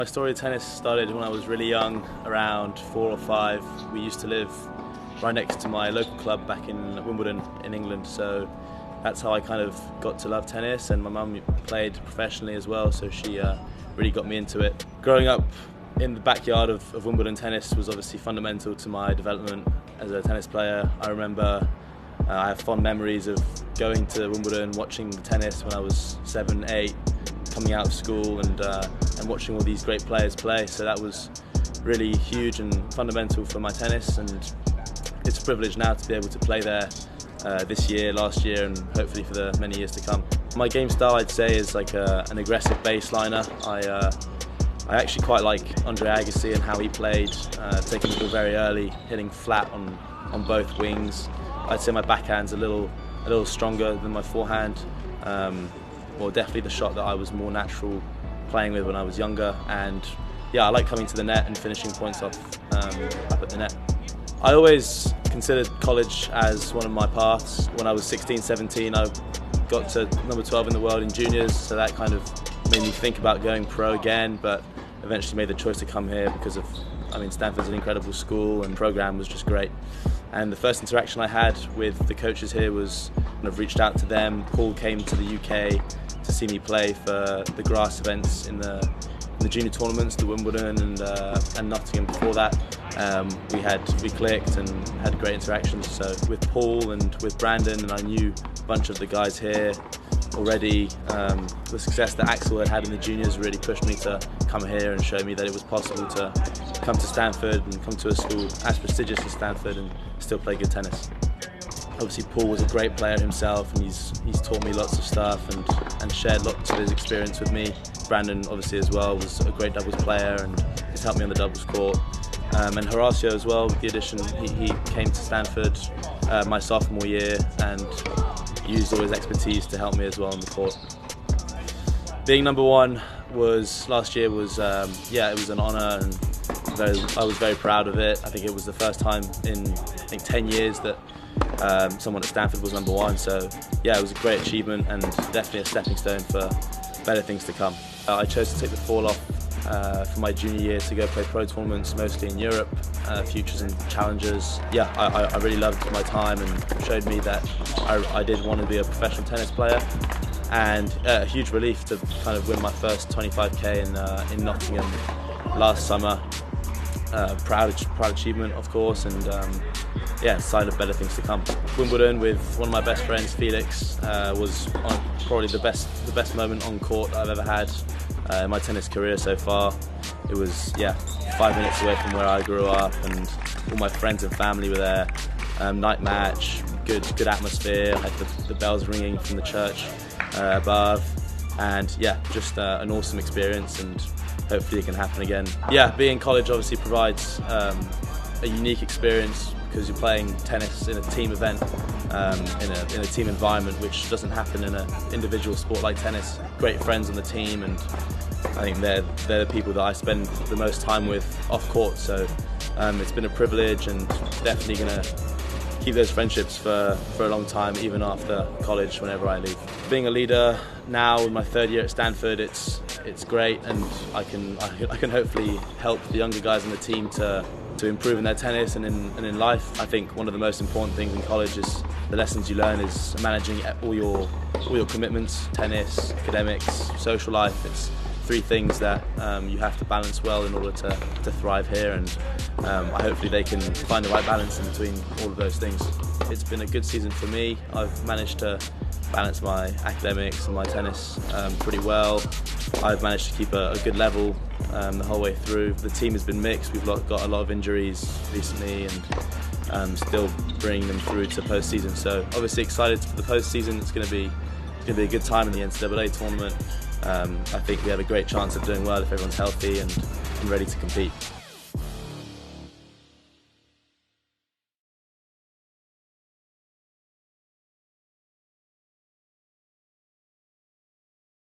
My story of tennis started when I was really young, around 4 or 5. We used to live right next to my local club back in Wimbledon in England, so that's how I kind of got to love tennis, and my mum played professionally as well, so she really got me into it. Growing up in the backyard of Wimbledon tennis was obviously fundamental to my development as a tennis player. I remember I have fond memories of going to Wimbledon, watching the tennis when I was 7, 8, coming out of school and watching all these great players play, so that was really huge and fundamental for my tennis, and it's a privilege now to be able to play there this year, last year, and hopefully for the many years to come. My game style, I'd say, is like an aggressive baseliner. I actually quite like Andre Agassi and how he played, taking the ball very early, hitting flat on both wings. I'd say my backhand's a little stronger than my forehand. Well, definitely the shot that I was more natural playing with when I was younger, and yeah, I like coming to the net and finishing points off up at the net. I always considered college as one of my paths. When I was 16, 17, I got to number 12 in the world in juniors, so that kind of made me think about going pro again, but eventually made the choice to come here because of, Stanford's an incredible school and the program was just great. And the first interaction I had with the coaches here was kind of reached out to them. Paul came to the UK to see me play for the grass events in the junior tournaments, the Wimbledon and Nottingham before that. We clicked and had great interactions. So with Paul and with Brandon, and I knew a bunch of the guys here already. The success that Axel had in the juniors really pushed me to come here and show me that it was possible to come to Stanford and come to a school as prestigious as Stanford and still play good tennis. Obviously Paul was a great player himself, and he's taught me lots of stuff and shared lots of his experience with me. Brandon obviously as well was a great doubles player and has helped me on the doubles court. And Horacio as well, with the addition, he came to Stanford my sophomore year and used all his expertise to help me as well on the court. Being number 1 last year was it was an honour, and I was very proud of it. I think it was the first time in 10 years that someone at Stanford was number 1, so yeah, it was a great achievement and definitely a stepping stone for better things to come. I chose to take the fall off for my junior year to go play pro tournaments, mostly in Europe, futures and challengers. Yeah, I really loved my time and showed me that I did want to be a professional tennis player, and a huge relief to kind of win my first 25k in Nottingham last summer. Proud achievement, of course, and yeah, sign of better things to come. Wimbledon with one of my best friends, Felix, was probably the best moment on court that I've ever had in my tennis career so far. It was 5 minutes away from where I grew up, and all my friends and family were there. Night match, good atmosphere. I had the bells ringing from the church above, and yeah, just an awesome experience, and hopefully it can happen again. Yeah, being in college obviously provides a unique experience because you're playing tennis in a team event, in a team environment, which doesn't happen in an individual sport like tennis. Great friends on the team, and I think they're the people that I spend the most time with off court, so it's been a privilege, and definitely going to keep those friendships for a long time, even after college, whenever I leave. Being a leader now in my 3rd year at Stanford, it's great, and I can hopefully help the younger guys on the team to improve in their tennis and in life. I think one of the most important things in college is the lessons you learn is managing all your commitments: tennis, academics, social life. It's 3 things that you have to balance well in order to thrive here, and hopefully they can find the right balance in between all of those things. It's been a good season for me. I've managed to balance my academics and my tennis pretty well. I've managed to keep a good level the whole way through. The team has been mixed. We've got a lot of injuries recently, and still bringing them through to postseason. So obviously excited for the postseason. It's going to be a good time in the NCAA tournament. I think we have a great chance of doing well if everyone's healthy and ready to compete.